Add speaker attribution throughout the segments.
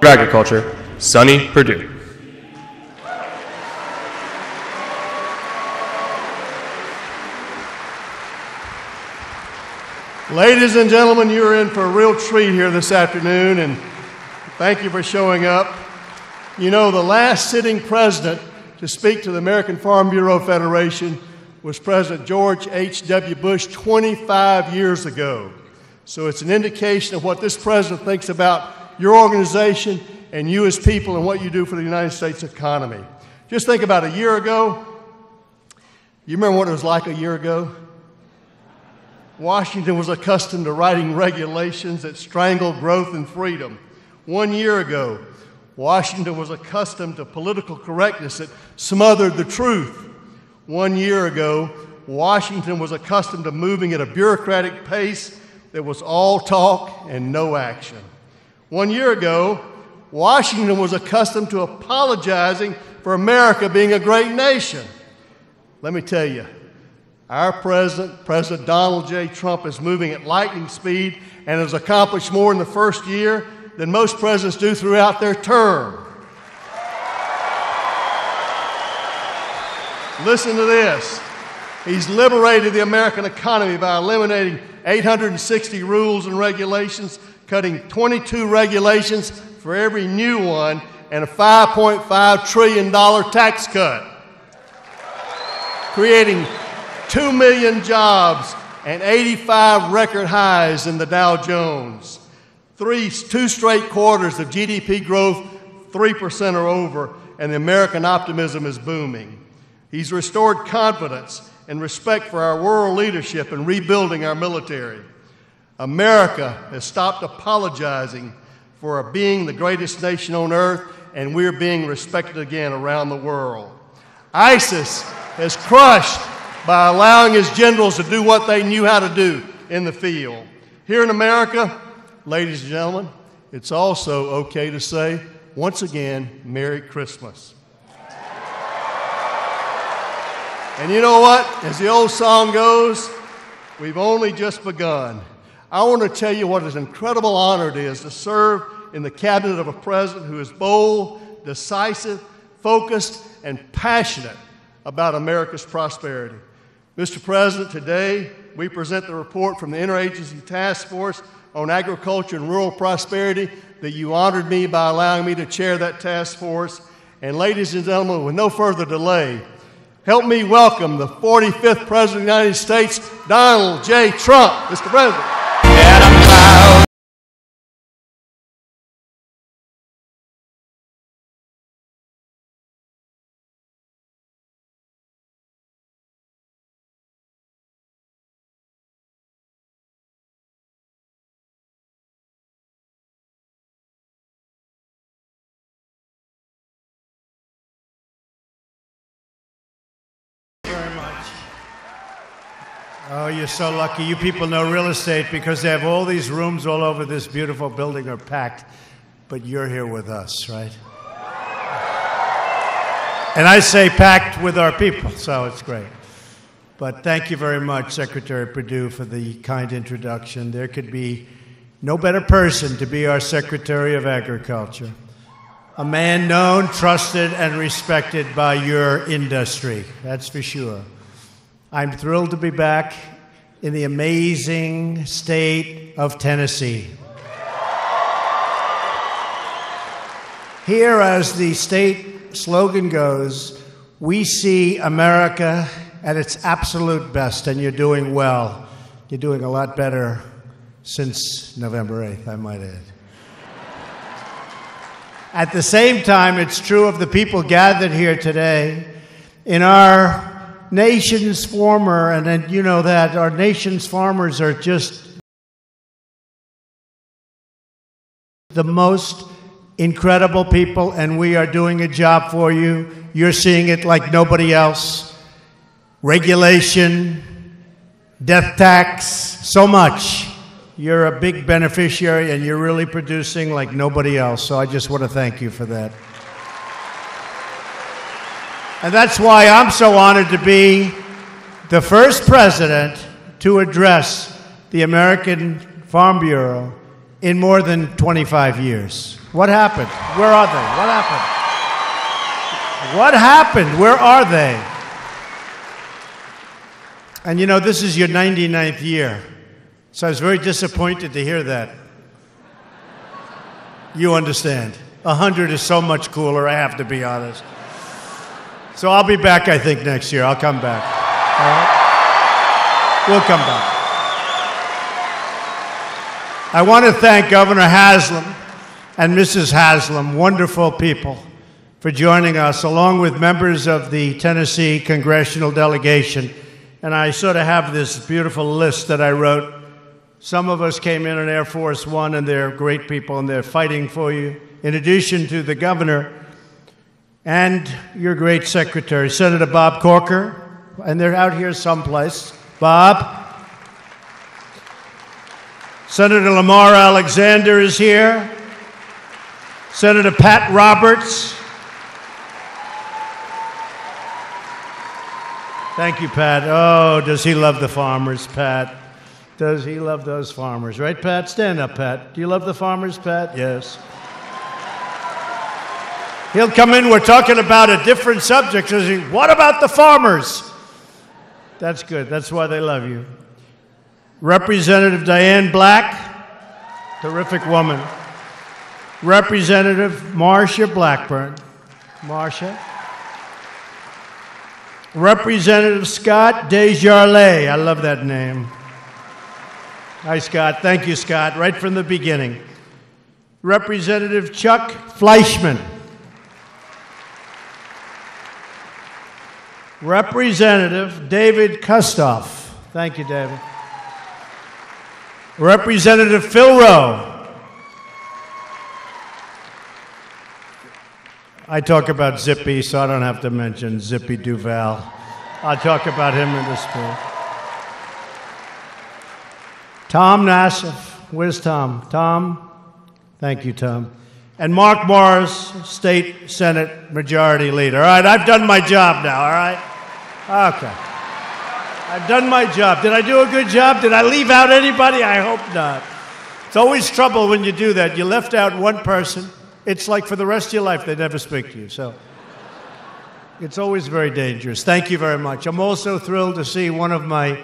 Speaker 1: Agriculture, Sonny Perdue.
Speaker 2: Ladies and gentlemen, you're in for a real treat here this afternoon, and thank you for showing up. You know, the last sitting president to speak to the American Farm Bureau Federation was President George H.W. Bush 25 years ago. So it's an indication of what this president thinks about your organization and you as people and what you do for the United States economy. Just think about a year ago. You remember what it was like a year ago? Washington was accustomed to writing regulations that strangled growth and freedom. 1 year ago, Washington was accustomed to political correctness that smothered the truth. 1 year ago, Washington was accustomed to moving at a bureaucratic pace that was all talk and no action. 1 year ago, Washington was accustomed to apologizing for America being a great nation. Let me tell you, our president, President Donald J. Trump, is moving at lightning speed and has accomplished more in the first year than most presidents do throughout their term. Listen to this. He's liberated the American economy by eliminating 860 rules and regulations, cutting 22 regulations for every new one, and a $5.5 trillion tax cut, creating 2 million jobs and 85 record highs in the Dow Jones. Two straight quarters of GDP growth, 3% or over, and the American optimism is booming. He's restored confidence and respect for our world leadership and rebuilding our military. America has stopped apologizing for being the greatest nation on earth, and we're being respected again around the world. ISIS has crushed by allowing his generals to do what they knew how to do in the field. Here in America, ladies and gentlemen, it's also okay to say, once again, Merry Christmas. And you know what? As the old song goes, we've only just begun. I want to tell you what an incredible honor it is to serve in the cabinet of a president who is bold, decisive, focused, and passionate about America's prosperity. Mr. President, today we present the report from the Interagency Task Force on Agriculture and Rural Prosperity that you honored me by allowing me to chair that task force. And ladies and gentlemen, with no further delay, help me welcome the 45th President of the United States, Donald J. Trump. Mr. President.
Speaker 3: Oh, you're so lucky. You people know real estate because they have all these rooms all over this beautiful building are packed, but you're here with us, right? And I say packed with our people, so it's great. But thank you very much, Secretary Perdue, for the kind introduction. There could be no better person to be our Secretary of Agriculture. A man known, trusted, and respected by your industry, that's for sure. I'm thrilled to be back in the amazing state of Tennessee. Here, as the state slogan goes, we see America at its absolute best, and you're doing well. You're doing a lot better since November 8th, I might add. At the same time, it's true of the people gathered here today. In our nation's farmer, and then you know that our nation's farmers are just the most incredible people, and we are doing a job for you. You're seeing it like nobody else. Regulation, death tax, so much. You're a big beneficiary, and you're really producing like nobody else, so I just want to thank you for that. And that's why I'm so honored to be the first president to address the American Farm Bureau in more than 25 years. What happened? Where are they? What happened? What happened? Where are they? And you know, this is your 99th year, so I was very disappointed to hear that. You understand. 100 is so much cooler, I have to be honest. So I'll be back, I think, next year. I'll come back. All right? We'll come back. I want to thank Governor Haslam and Mrs. Haslam, wonderful people, for joining us, along with members of the Tennessee congressional delegation. And I sort of have this beautiful list that I wrote. Some of us came in on Air Force One, and they're great people, and they're fighting for you. In addition to the governor and your great secretary, Senator Bob Corker, and they're out here someplace. Bob. Senator Lamar Alexander is here. Senator Pat Roberts. Thank you, Pat. Oh, does he love the farmers, Pat? Does he love those farmers? Right, Pat? Stand up, Pat. Do you love the farmers, Pat? Yes. He'll come in, we're talking about a different subject. What about the farmers? That's good. That's why they love you. Representative Diane Black, terrific woman. Representative Marcia Blackburn. Marcia. Representative Scott Desjardins. I love that name. Hi, Scott. Thank you, Scott, right from the beginning. Representative Chuck Fleischman. Representative David Kustoff. Thank you, David. Representative Phil Rowe. I talk about Zippy, so I don't have to mention Zippy Duval. I'll talk about him in the spirit. Tom Nassif. Where's Tom? Tom? Thank you, Tom. And Mark Morris, State Senate Majority Leader. All right, I've done my job now, all right? Okay. I've done my job. Did I do a good job? Did I leave out anybody? I hope not. It's always trouble when you do that. You left out one person. It's like for the rest of your life, they never speak to you. So it's always very dangerous. Thank you very much. I'm also thrilled to see one of my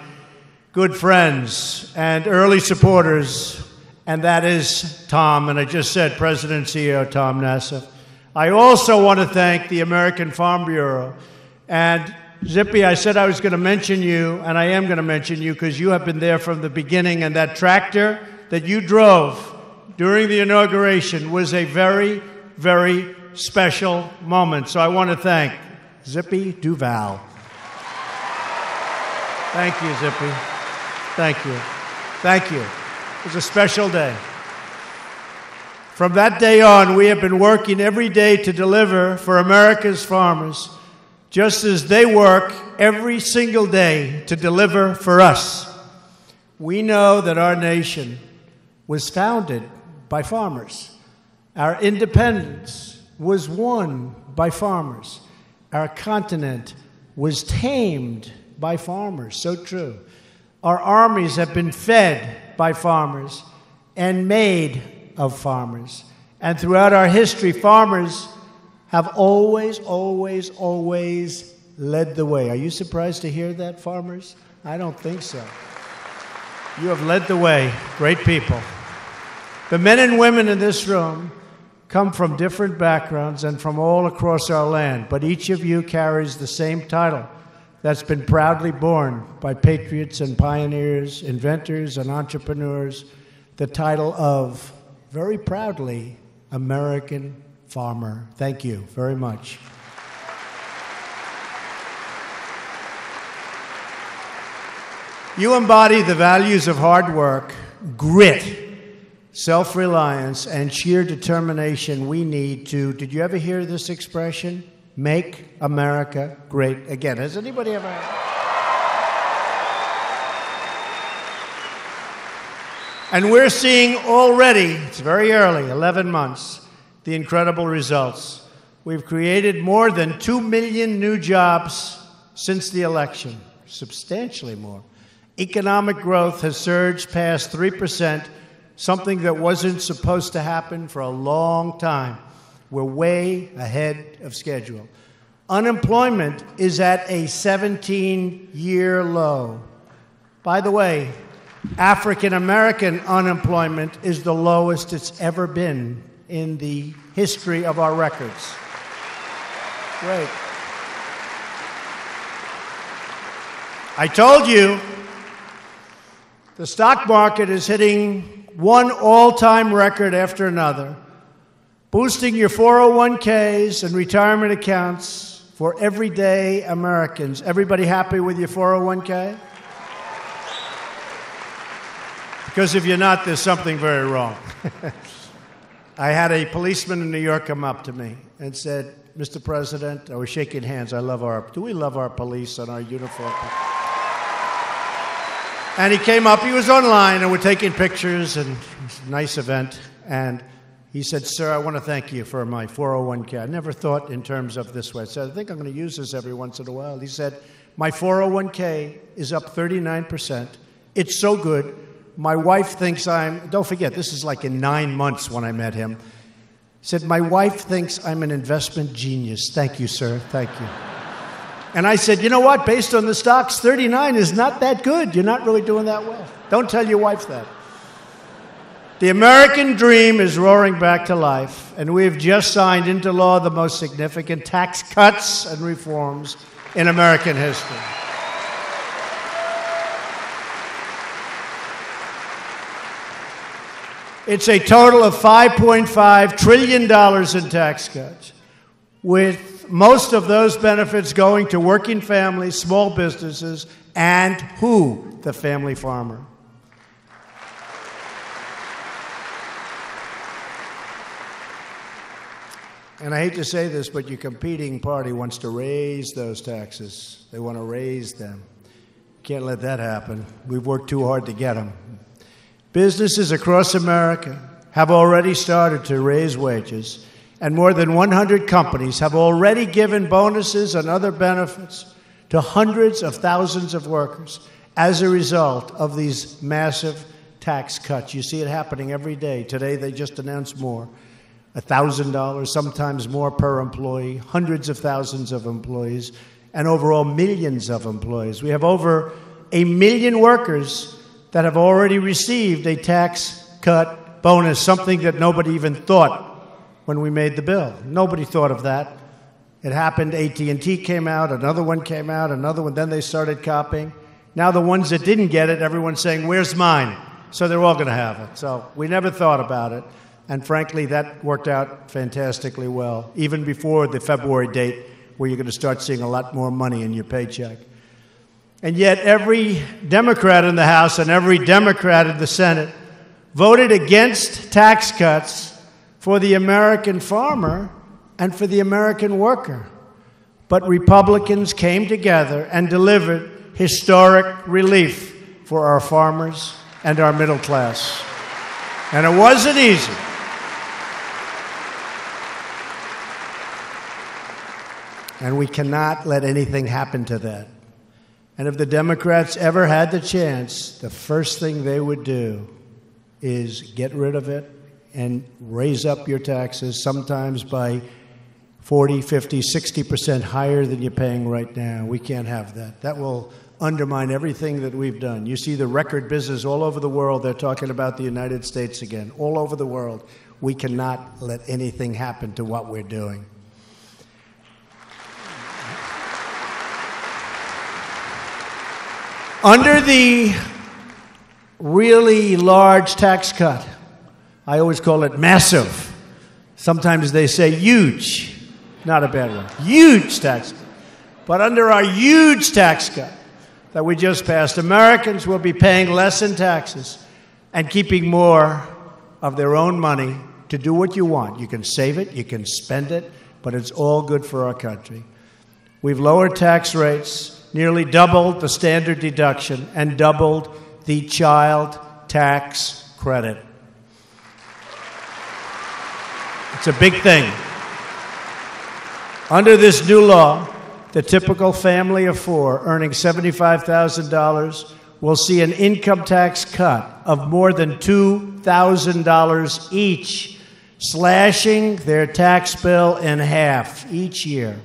Speaker 3: good friends and early supporters, and that is Tom. And I just said President and CEO Tom Nassif. I also want to thank the American Farm Bureau. And Zippy, I said I was going to mention you, and I am going to mention you because you have been there from the beginning, and that tractor that you drove during the inauguration was a very, very special moment. So I want to thank Zippy Duval. Thank you, Zippy. Thank you. Thank you. It was a special day. From that day on, we have been working every day to deliver for America's farmers, just as they work every single day to deliver for us. We know that our nation was founded by farmers. Our independence was won by farmers. Our continent was tamed by farmers. So true. Our armies have been fed by farmers and made of farmers. And throughout our history, farmers have always, always, always led the way. Are you surprised to hear that, farmers? I don't think so. You have led the way. Great people. The men and women in this room come from different backgrounds and from all across our land, but each of you carries the same title that's been proudly borne by patriots and pioneers, inventors and entrepreneurs, the title of, very proudly, American Farmer. Thank you very much. You embody the values of hard work, grit, self-reliance, and sheer determination we need to, did you ever hear this expression? Make America great again. Has anybody ever heard? And we're seeing already, it's very early, 11 months, the incredible results. We've created more than 2 million new jobs since the election, substantially more. Economic growth has surged past 3% something that wasn't supposed to happen for a long time. We're way ahead of schedule. Unemployment is at a 17-year low. By the way, African American unemployment is the lowest it's ever been in the history of our records. Great. I told you the stock market is hitting one all-time record after another, boosting your 401ks and retirement accounts for everyday Americans. Everybody happy with your 401k? Because if you're not, there's something very wrong. I had a policeman in New York come up to me and said, Mr. President, I was shaking hands. Do we love our police and our uniform? And he came up, he was online, and we're taking pictures, and it was a nice event. And he said, sir, I want to thank you for my 401k. I never thought in terms of this way. I said, I think I'm going to use this every once in a while. He said, my 401k is up 39%. It's so good. My wife thinks don't forget, this is like in 9 months when I met him. He said, my wife thinks I'm an investment genius. Thank you, sir. Thank you. And I said, you know what? Based on the stocks, 39 is not that good. You're not really doing that well. Don't tell your wife that. The American dream is roaring back to life, and we've just signed into law the most significant tax cuts and reforms in American history. It's a total of $5.5 trillion in tax cuts, with most of those benefits going to working families, small businesses, and who? The family farmer. And I hate to say this, but your competing party wants to raise those taxes. They want to raise them. Can't let that happen. We've worked too hard to get them. Businesses across America have already started to raise wages, and more than 100 companies have already given bonuses and other benefits to hundreds of thousands of workers as a result of these massive tax cuts. You see it happening every day. Today they just announced more. $1,000, sometimes more per employee, hundreds of thousands of employees, and overall millions of employees. We have over 1 million workers that have already received a tax cut bonus, something that nobody even thought when we made the bill. Nobody thought of that. It happened. AT&T came out, another one came out, another one, then they started copying. Now the ones that didn't get it, everyone's saying, where's mine? So they're all going to have it. So we never thought about it. And frankly, that worked out fantastically well, even before the February date where you're going to start seeing a lot more money in your paycheck. And yet every Democrat in the House and every Democrat in the Senate voted against tax cuts for the American farmer and for the American worker. But Republicans came together and delivered historic relief for our farmers and our middle class. And it wasn't easy. And we cannot let anything happen to that. And if the Democrats ever had the chance, the first thing they would do is get rid of it and raise up your taxes, sometimes by 40, 50, 60% higher than you're paying right now. We can't have that. That will undermine everything that we've done. You see the record business all over the world. They're talking about the United States again, all over the world. We cannot let anything happen to what we're doing. Under the really large tax cut, I always call it massive. Sometimes they say huge. Not a bad one. Huge tax cut. But under our huge tax cut that we just passed, Americans will be paying less in taxes and keeping more of their own money to do what you want. You can save it, you can spend it, but it's all good for our country. We've lowered tax rates, nearly doubled the standard deduction, and doubled the child tax credit. It's a big thing. Under this new law, the typical family of four earning $75,000 will see an income tax cut of more than $2,000 each, slashing their tax bill in half each year.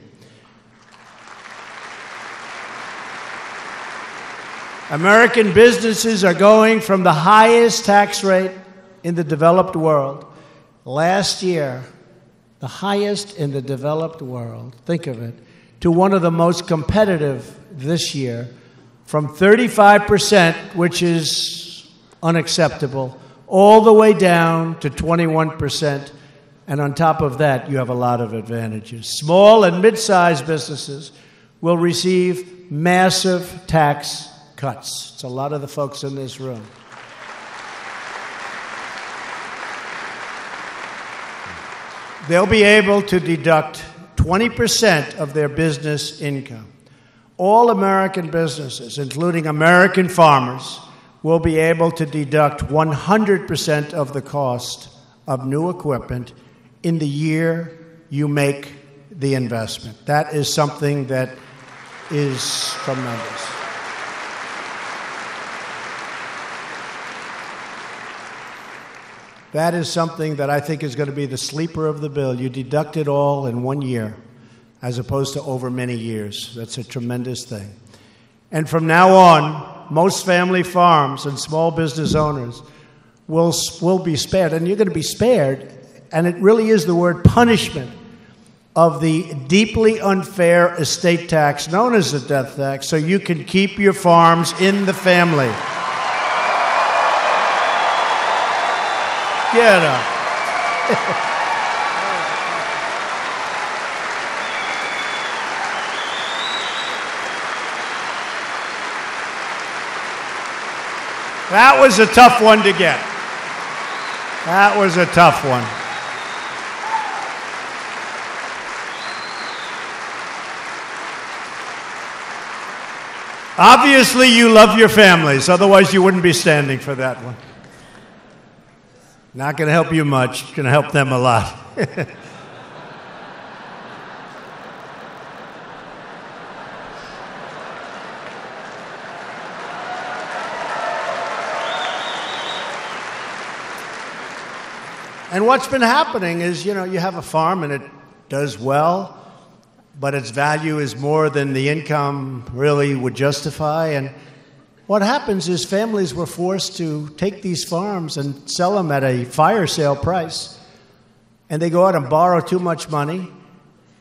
Speaker 3: American businesses are going from the highest tax rate in the developed world. Last year, the highest in the developed world, think of it, to one of the most competitive this year, from 35%, which is unacceptable, all the way down to 21%. And on top of that, you have a lot of advantages. Small and mid-sized businesses will receive massive tax cuts. It's a lot of the folks in this room. They'll be able to deduct 20% of their business income. All American businesses, including American farmers, will be able to deduct 100% of the cost of new equipment in the year you make the investment. That is something that is tremendous. That is something that I think is going to be the sleeper of the bill. You deduct it all in 1 year, as opposed to over many years. That's a tremendous thing. And from now on, most family farms and small business owners will be spared. And you're going to be spared, and it really is the word punishment, of the deeply unfair estate tax known as the death tax, so you can keep your farms in the family. Get up. That was a tough one to get. That was a tough one. Obviously, you love your families, otherwise you wouldn't be standing for that one. Not going to help you much, going to help them a lot. And what's been happening is, you have a farm and it does well, but its value is more than the income really would justify. And what happens is families were forced to take these farms and sell them at a fire sale price. And they go out and borrow too much money,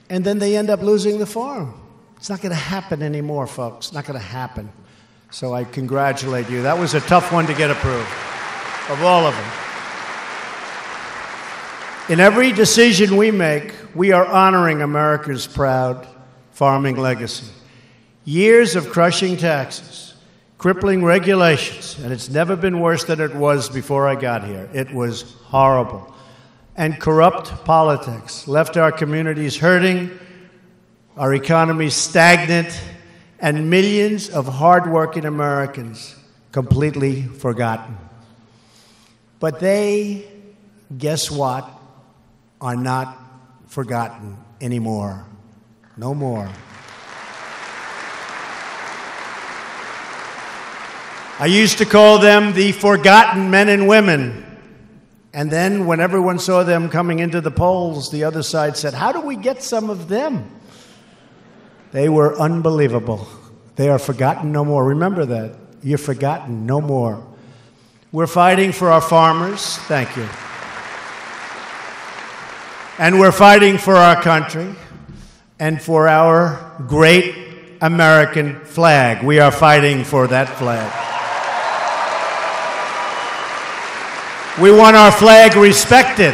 Speaker 3: and then they end up losing the farm. It's not going to happen anymore, folks. Not going to happen. So I congratulate you. That was a tough one to get approved, of all of them. In every decision we make, we are honoring America's proud farming legacy. Years of crushing taxes, crippling regulations, and it's never been worse than it was before I got here. It was horrible. And corrupt politics left our communities hurting, our economy stagnant, and millions of hardworking Americans completely forgotten. But they, guess what, are not forgotten anymore. No more. I used to call them the forgotten men and women. And then when everyone saw them coming into the polls, the other side said, how do we get some of them? They were unbelievable. They are forgotten no more. Remember that. You're forgotten no more. We're fighting for our farmers. Thank you. And we're fighting for our country and for our great American flag. We are fighting for that flag. We want our flag respected.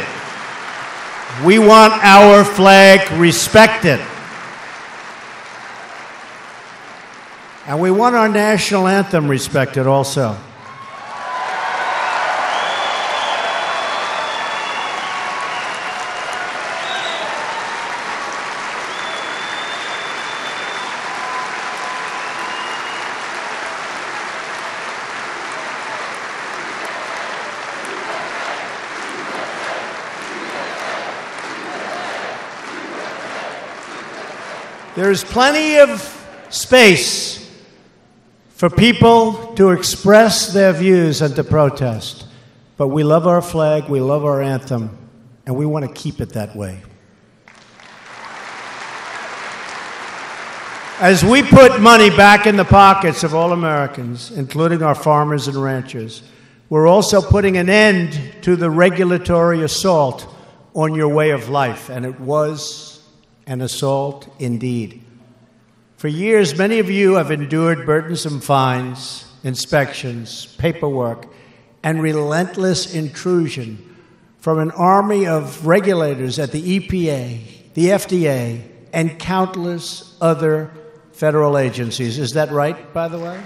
Speaker 3: We want our flag respected. And we want our national anthem respected also. There's plenty of space for people to express their views and to protest. But we love our flag, we love our anthem, and we want to keep it that way. As we put money back in the pockets of all Americans, including our farmers and ranchers, we're also putting an end to the regulatory assault on your way of life. And it was an assault indeed. For years, many of you have endured burdensome fines, inspections, paperwork, and relentless intrusion from an army of regulators at the EPA, the FDA, and countless other federal agencies. Is that right, by the way?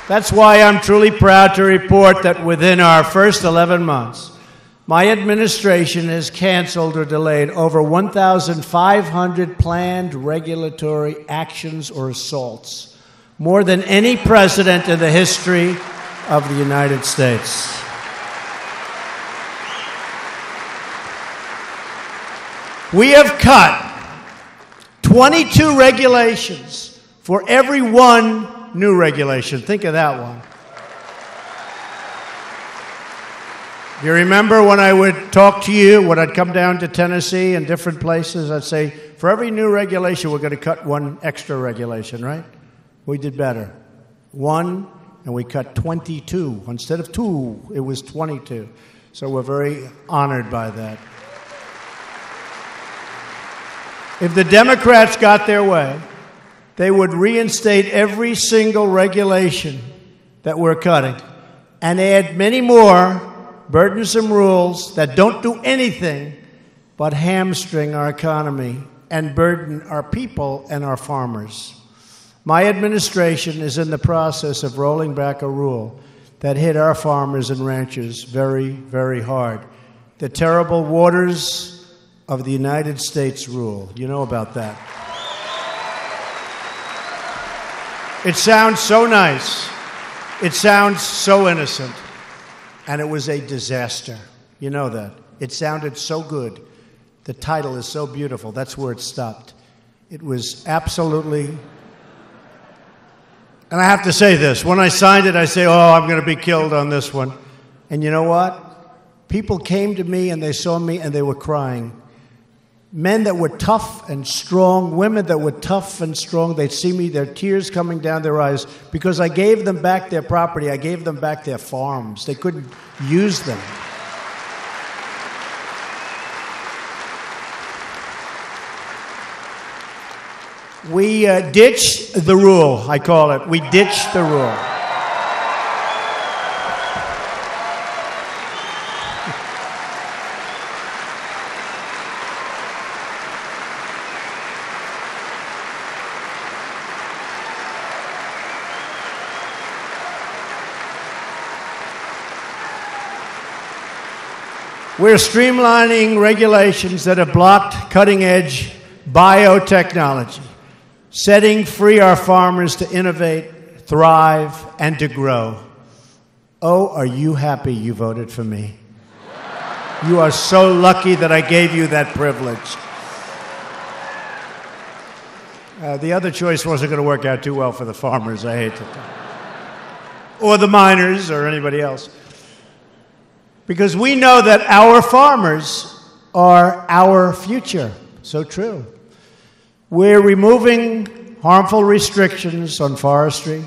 Speaker 3: That's why I'm truly proud to report that within our first 11 months, my administration has canceled or delayed over 1,500 planned regulatory actions or assaults, more than any president in the history of the United States. We have cut 22 regulations for every one new regulation. Think of that one. You remember when I would talk to you, when I'd come down to Tennessee and different places, I'd say, for every new regulation, we're going to cut one extra regulation, right? We did better. One, and we cut 22. Instead of 2, it was 22. So we're very honored by that. If the Democrats got their way, they would reinstate every single regulation that we're cutting and add many more burdensome rules that don't do anything but hamstring our economy and burden our people and our farmers. My administration is in the process of rolling back a rule that hit our farmers and ranchers very, very hard. The terrible waters of the United States rule. You know about that. It sounds so nice. It sounds so innocent. And it was a disaster. You know that. It sounded so good. The title is so beautiful. That's where it stopped. It was absolutely... And I have to say this. When I signed it, I say, oh, I'm going to be killed on this one. And you know what? People came to me and they saw me and they were crying. Men that were tough and strong, women that were tough and strong, they'd see me, their tears coming down their eyes, because I gave them back their property, I gave them back their farms. They couldn't use them. We ditched the rule, I call it. We ditched the rule. We're streamlining regulations that have blocked cutting-edge biotechnology, setting free our farmers to innovate, thrive, and to grow. Oh, are you happy you voted for me? You are so lucky that I gave you that privilege. The other choice wasn't going to work out too well for the farmers, I hate to tell you. Or the miners, or anybody else. Because we know that our farmers are our future. So true. We're removing harmful restrictions on forestry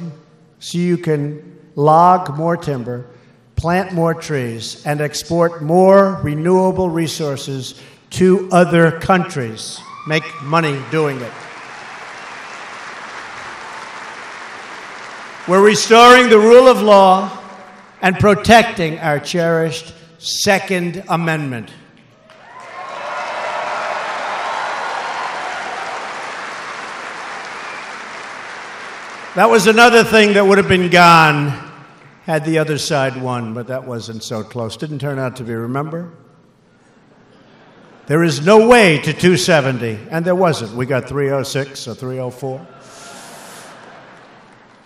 Speaker 3: so you can log more timber, plant more trees, and export more renewable resources to other countries. Make money doing it. We're restoring the rule of law and protecting our cherished Second Amendment. That was another thing that would have been gone had the other side won, but that wasn't so close. Didn't turn out to be, remember? There is no way to 270, and there wasn't. We got 306 or 304.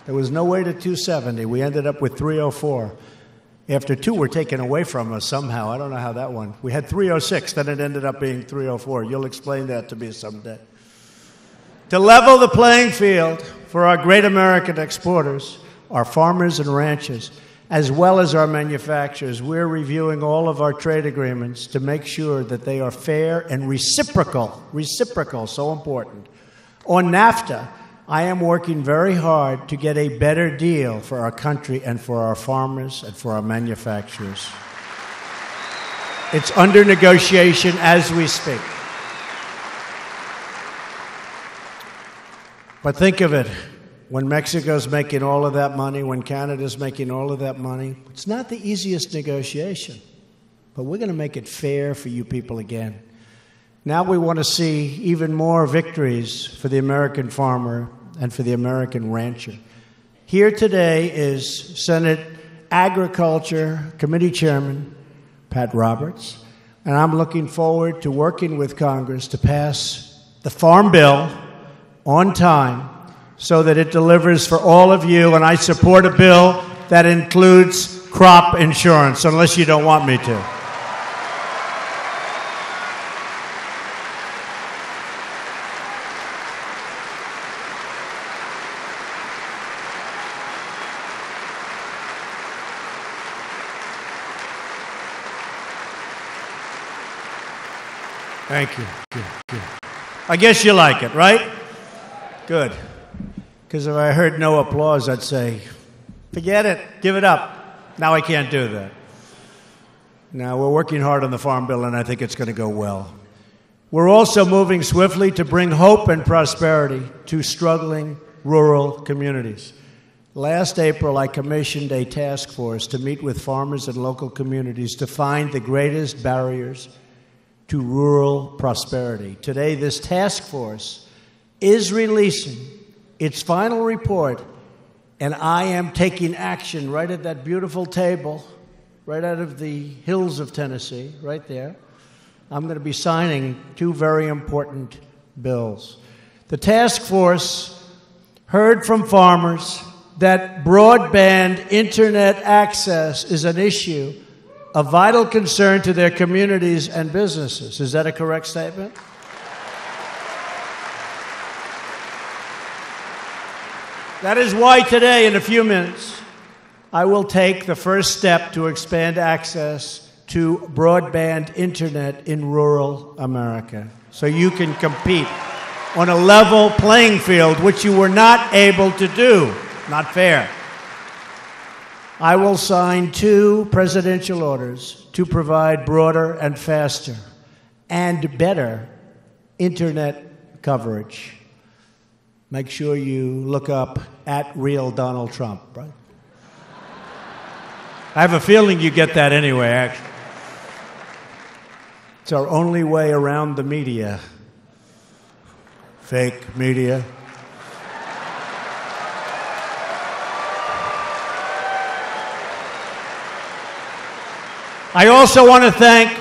Speaker 3: There was no way to 270. We ended up with 304. After 2 were taken away from us somehow. I don't know how that went. We had 306, then it ended up being 304. You'll explain that to me someday. To level the playing field for our great American exporters, our farmers and ranchers, as well as our manufacturers, we're reviewing all of our trade agreements to make sure that they are fair and reciprocal. Reciprocal, so important. On NAFTA, I am working very hard to get a better deal for our country and for our farmers and for our manufacturers. It's under negotiation as we speak. But think of it. When Mexico's making all of that money, when Canada's making all of that money, it's not the easiest negotiation. But we're going to make it fair for you people again. Now we want to see even more victories for the American farmer and for the American rancher. Here today is Senate Agriculture Committee Chairman Pat Roberts, and I'm looking forward to working with Congress to pass the Farm Bill on time so that it delivers for all of you, and I support a bill that includes crop insurance, unless you don't want me to. Thank you. Good. I guess you like it, right? Good. Because if I heard no applause, I'd say, forget it, give it up. Now I can't do that. Now, we're working hard on the Farm Bill, and I think it's going to go well. We're also moving swiftly to bring hope and prosperity to struggling rural communities. Last April, I commissioned a task force to meet with farmers and local communities to find the greatest barriers to rural prosperity. Today, this task force is releasing its final report, and I am taking action right at that beautiful table, right out of the hills of Tennessee, right there. I'm going to be signing two very important bills. The task force heard from farmers that broadband internet access is an issue of vital concern to their communities and businesses. Is that a correct statement? That is why today, in a few minutes, I will take the first step to expand access to broadband internet in rural America, so you can compete on a level playing field, which you were not able to do. Not fair. I will sign 2 presidential orders to provide broader and faster and better internet coverage. Make sure you look up @real Donald Trump, right? I have a feeling you get that anyway, actually. It's our only way around the media. Fake media. I also want to thank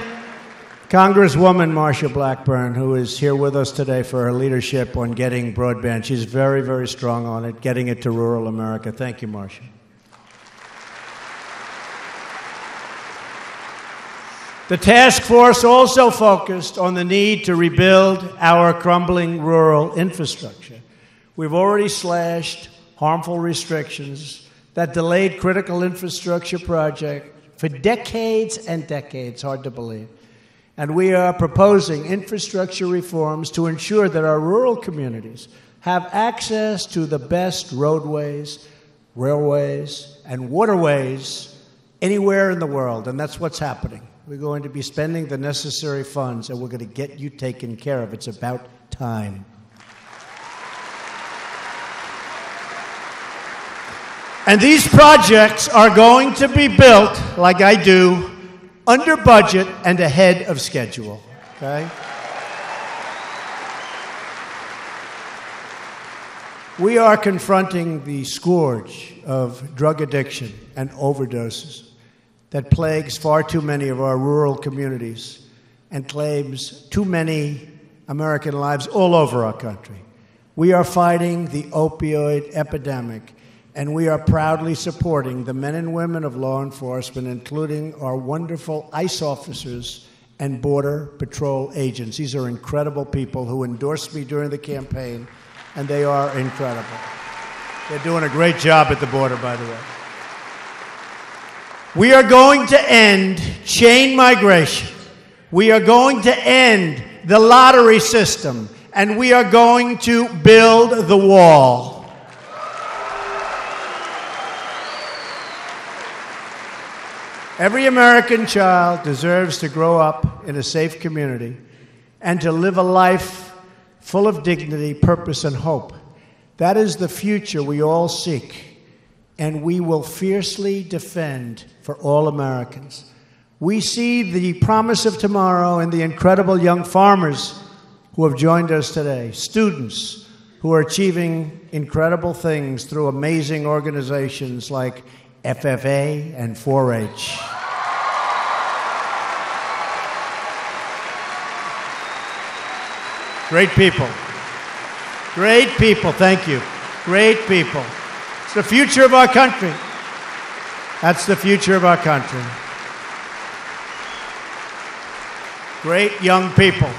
Speaker 3: Congresswoman Marsha Blackburn, who is here with us today for her leadership on getting broadband. She's very, very strong on it, getting it to rural America. Thank you, Marsha. The task force also focused on the need to rebuild our crumbling rural infrastructure. We've already slashed harmful restrictions that delayed critical infrastructure projects for decades and decades, hard to believe. And we are proposing infrastructure reforms to ensure that our rural communities have access to the best roadways, railways, and waterways anywhere in the world. And that's what's happening. We're going to be spending the necessary funds, and we're going to get you taken care of. It's about time. And these projects are going to be built, like I do, under budget and ahead of schedule, okay? We are confronting the scourge of drug addiction and overdoses that plagues far too many of our rural communities and claims too many American lives all over our country. We are fighting the opioid epidemic, and we are proudly supporting the men and women of law enforcement, including our wonderful ICE officers and Border Patrol agents. These are incredible people who endorsed me during the campaign, and they are incredible. They're doing a great job at the border, by the way. We are going to end chain migration. We are going to end the lottery system, and we are going to build the wall. Every American child deserves to grow up in a safe community and to live a life full of dignity, purpose, and hope. That is the future we all seek, and we will fiercely defend for all Americans. We see the promise of tomorrow in the incredible young farmers who have joined us today, students who are achieving incredible things through amazing organizations like FFA and 4-H. Great people. Great people, thank you. Great people. It's the future of our country. That's the future of our country. Great young people.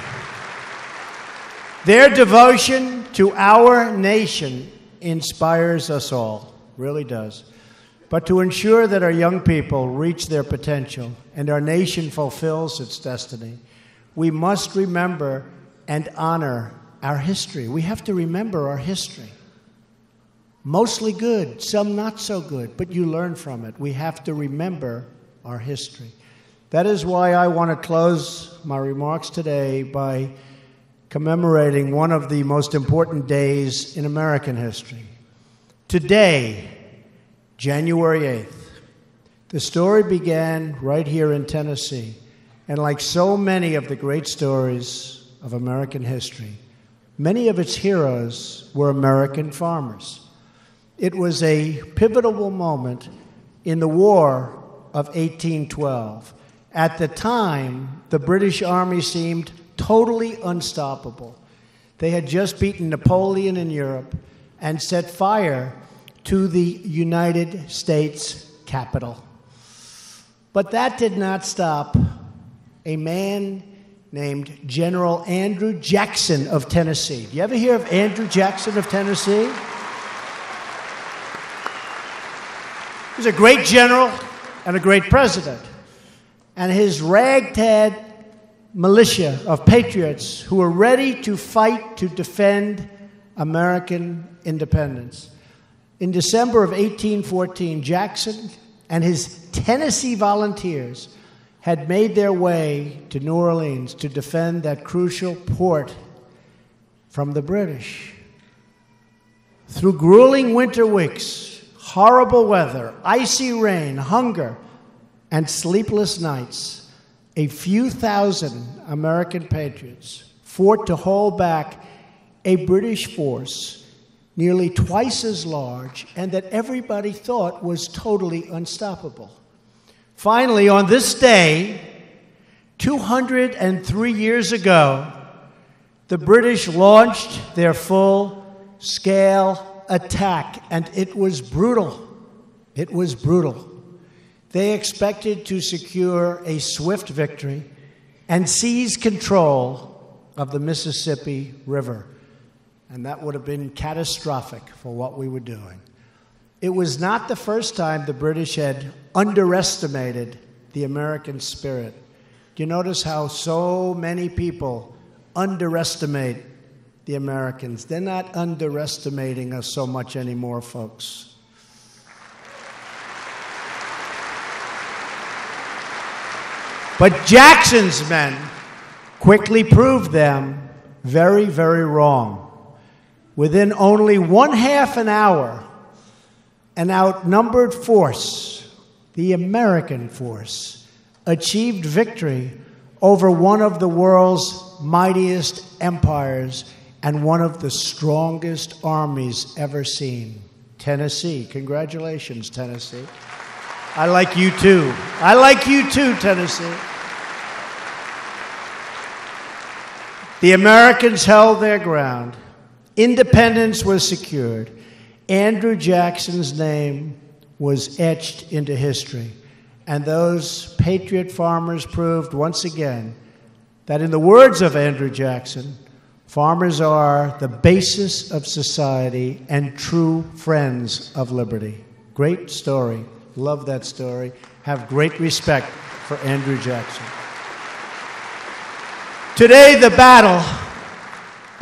Speaker 3: Their devotion to our nation inspires us all, really does. But to ensure that our young people reach their potential and our nation fulfills its destiny, we must remember and honor our history. We have to remember our history. Mostly good, some not so good, but you learn from it. We have to remember our history. That is why I want to close my remarks today by commemorating one of the most important days in American history. Today, January 8th, the story began right here in Tennessee. And like so many of the great stories of American history, many of its heroes were American farmers. It was a pivotal moment in the War of 1812. At the time, the British Army seemed totally unstoppable. They had just beaten Napoleon in Europe and set fire to the United States Capitol. But that did not stop a man named General Andrew Jackson of Tennessee. Do you ever hear of Andrew Jackson of Tennessee? He was a great general and a great president. And his ragtag militia of patriots who were ready to fight to defend American independence. In December of 1814, Jackson and his Tennessee volunteers had made their way to New Orleans to defend that crucial port from the British. Through grueling winter weeks, horrible weather, icy rain, hunger, and sleepless nights, a few thousand American patriots fought to hold back a British force nearly twice as large and that everybody thought was totally unstoppable. Finally, on this day, 203 years ago, the British launched their full-scale attack, and it was brutal. It was brutal. They expected to secure a swift victory and seize control of the Mississippi River, and that would have been catastrophic for what we were doing. It was not the first time the British had underestimated the American spirit. Do you notice how so many people underestimate the Americans? They're not underestimating us so much anymore, folks. But Jackson's men quickly proved them very, very wrong. Within only one half an hour, an outnumbered force, the American force, achieved victory over one of the world's mightiest empires and one of the strongest armies ever seen. Tennessee. Congratulations, Tennessee. I like you too. I like you too, Tennessee. The Americans held their ground. Independence was secured. Andrew Jackson's name was etched into history. And those patriot farmers proved once again that, in the words of Andrew Jackson, Farmers are the basis of society and true friends of liberty. Great story. Love that story. Have great respect for Andrew Jackson. Today, the battle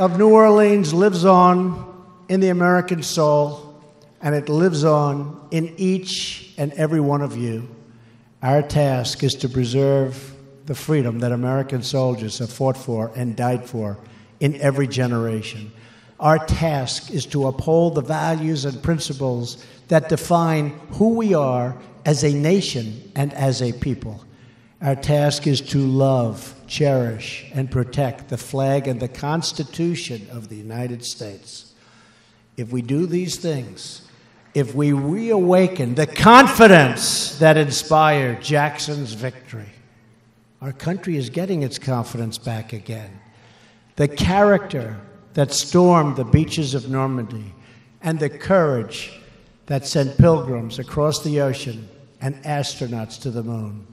Speaker 3: of New Orleans lives on in the American soul, and it lives on in each and every one of you. Our task is to preserve the freedom that American soldiers have fought for and died for in every generation. Our task is to uphold the values and principles that define who we are as a nation and as a people. Our task is to love, cherish, and protect the flag and the Constitution of the United States. If we do these things, if we reawaken the confidence that inspired Jackson's victory, our country is getting its confidence back again. The character that stormed the beaches of Normandy and the courage that sent pilgrims across the ocean and astronauts to the moon,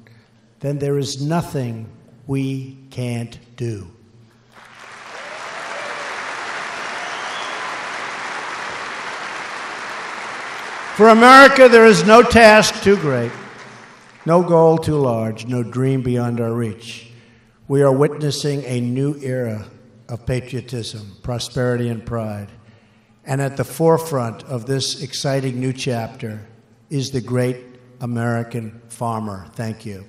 Speaker 3: then there is nothing we can't do. For America, there is no task too great, no goal too large, no dream beyond our reach. We are witnessing a new era of patriotism, prosperity, and pride. And at the forefront of this exciting new chapter is the great American farmer. Thank you.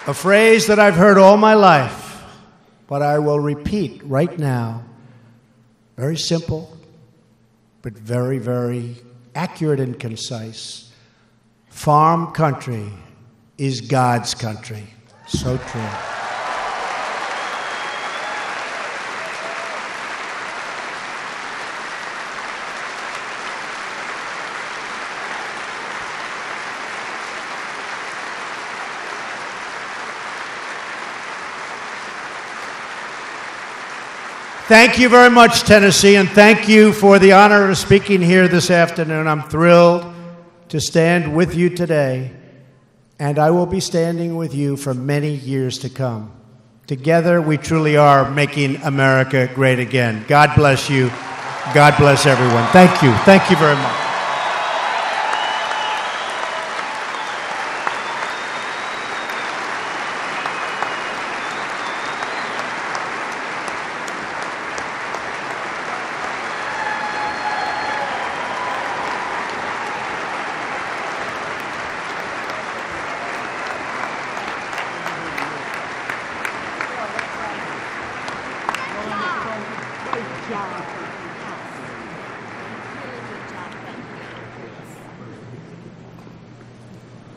Speaker 3: A phrase that I've heard all my life, but I will repeat right now. Very simple, but very, very accurate and concise. Farm country is God's country. So true. Thank you very much, Tennessee, and thank you for the honor of speaking here this afternoon. I'm thrilled to stand with you today, and I will be standing with you for many years to come. Together, we truly are making America great again. God bless you. God bless everyone. Thank you. Thank you very much.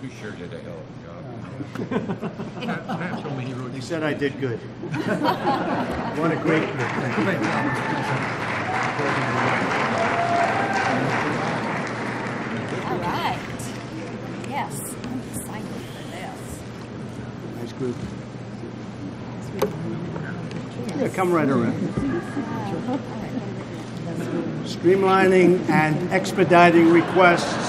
Speaker 4: You sure did a hell of a job.
Speaker 3: He said I did good. What a great group.
Speaker 5: All right. Yes, I'm excited for this.
Speaker 3: Nice group. Yeah, come right around. Streamlining and expediting requests.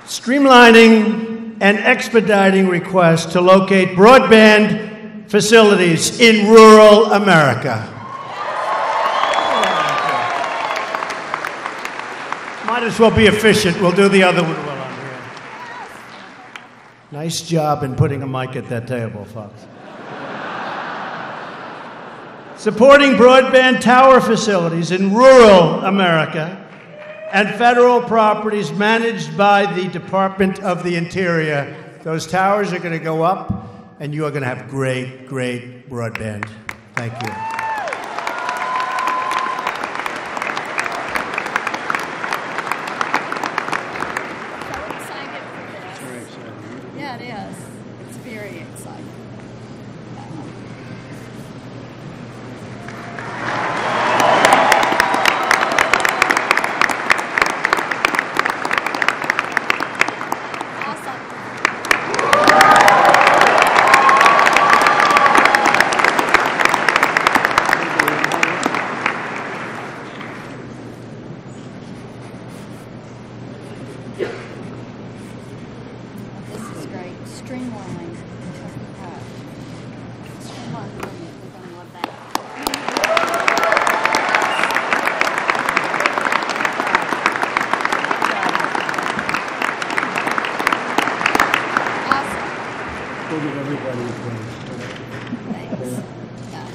Speaker 3: Streamlining and expediting requests to locate broadband facilities in rural America. Might as well be efficient. We'll do the other one while I'm here. Nice job in putting a mic at that table, folks. Supporting broadband tower facilities in rural America and federal properties managed by the Department of the Interior. Those towers are going to go up, and you are going to have great, great broadband. Thank you.
Speaker 5: So excited for this. Very exciting. Yeah, it is. It's very exciting. family. Extreme love, we're gonna love that. Awesome.
Speaker 3: We'll give everybody a praise.
Speaker 5: Thanks. Yeah.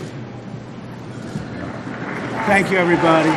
Speaker 3: Thank you, everybody.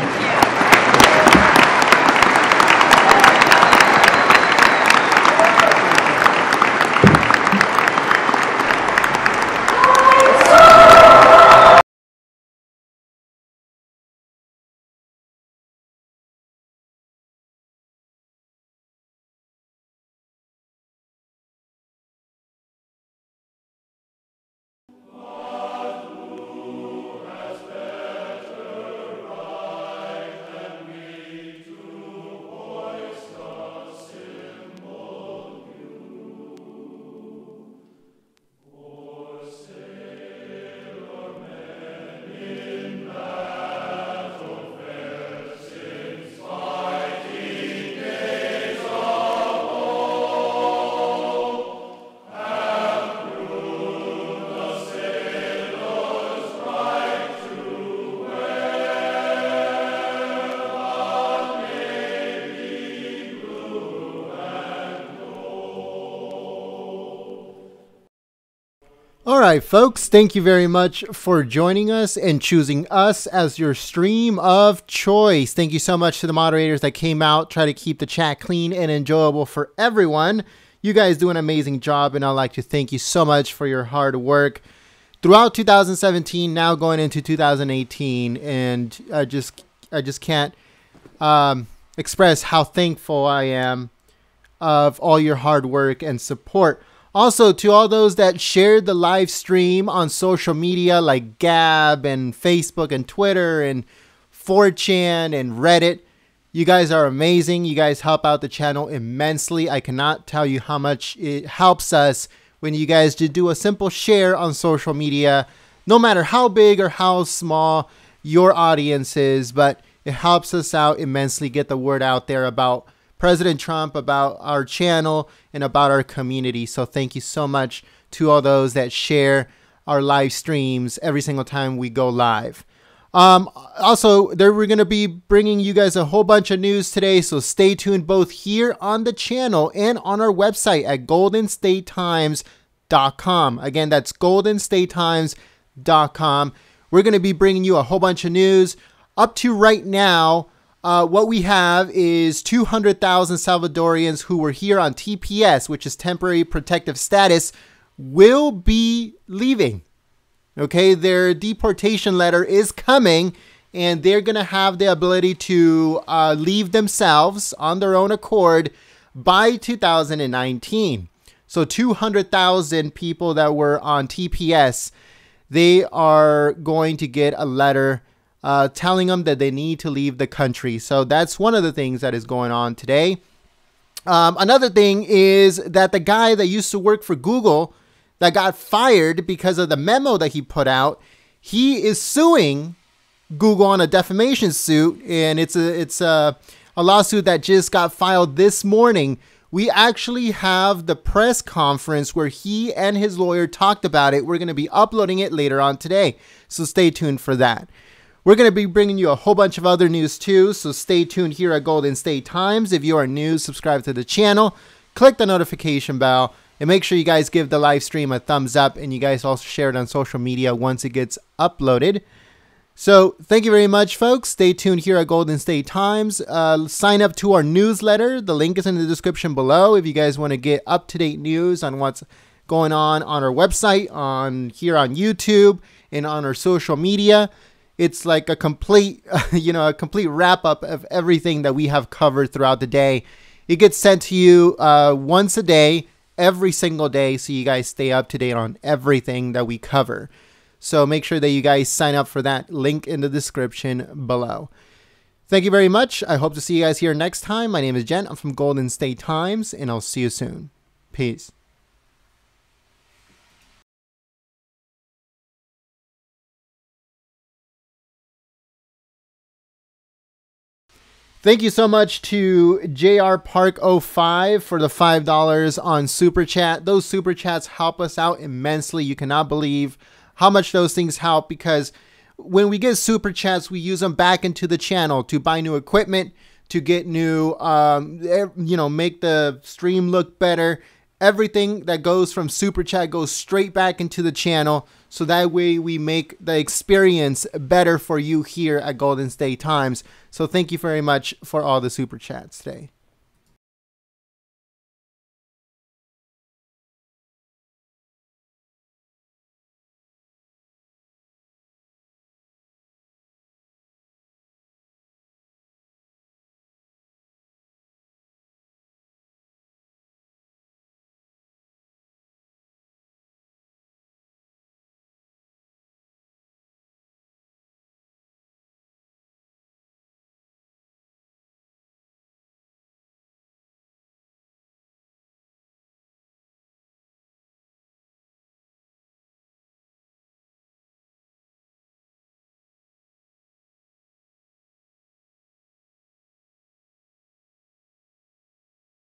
Speaker 6: All right, folks, thank you very much for joining us and choosing us as your stream of choice. Thank you so much to the moderators that came out, try to keep the chat clean and enjoyable for everyone. You guys do an amazing job, and I'd like to thank you so much for your hard work throughout 2017, now going into 2018, and I just can't express how thankful I am of all your hard work and support. Also, to all those that shared the live stream on social media like Gab and Facebook and Twitter and 4chan and Reddit, you guys are amazing. You guys help out the channel immensely. I cannot tell you how much it helps us when you guys just do a simple share on social media, no matter how big or how small your audience is, but it helps us out immensely, get the word out there about President Trump, about our channel, and about our community. So thank you so much to all those that share our live streams every single time we go live. Also, we're going to be bringing you guys a whole bunch of news today, so stay tuned both here on the channel and on our website at goldenstatetimes.com. Again, that's goldenstatetimes.com. We're going to be bringing you a whole bunch of news. Up to right now, what we have is 200,000 Salvadorians who were here on TPS, which is temporary protective status, will be leaving. Okay, their deportation letter is coming, and they're going to have the ability to leave themselves on their own accord by 2019. So 200,000 people that were on TPS, they are going to get a letter telling them that they need to leave the country. So that's one of the things that is going on today. Another thing is that the guy that used to work for Google that got fired because of the memo that he put out, he is suing Google on a defamation suit, and it's a lawsuit that just got filed this morning. We actually have the press conference where he and his lawyer talked about it. We're going to be uploading it later on today, so stay tuned for that. We're going to be bringing you a whole bunch of other news too, so stay tuned here at Golden State Times. If you are new, subscribe to the channel, click the notification bell, and make sure you guys give the live stream a thumbs up, and you guys also share it on social media once it gets uploaded. So thank you very much, folks. Stay tuned here at Golden State Times. Sign up to our newsletter. The link is in the description below if you guys want to get up-to-date news on what's going on our website, here on YouTube, and on our social media. It's like a complete, a complete wrap up of everything that we have covered throughout the day. It gets sent to you once a day, every single day, so you guys stay up to date on everything that we cover. So make sure that you guys sign up for that link in the description below. Thank you very much. I hope to see you guys here next time. My name is Jen. I'm from Golden State Times, and I'll see you soon. Peace. Thank you so much to JR Park 05 for the $5 on Super Chat. Those Super Chats help us out immensely. You cannot believe how much those things help, because when we get Super Chats, we use them back into the channel to buy new equipment, to get new, make the stream look better. Everything that goes from Super Chat goes straight back into the channel, so that way we make the experience better for you here at Golden State Times. So thank you very much for all the Super Chats today.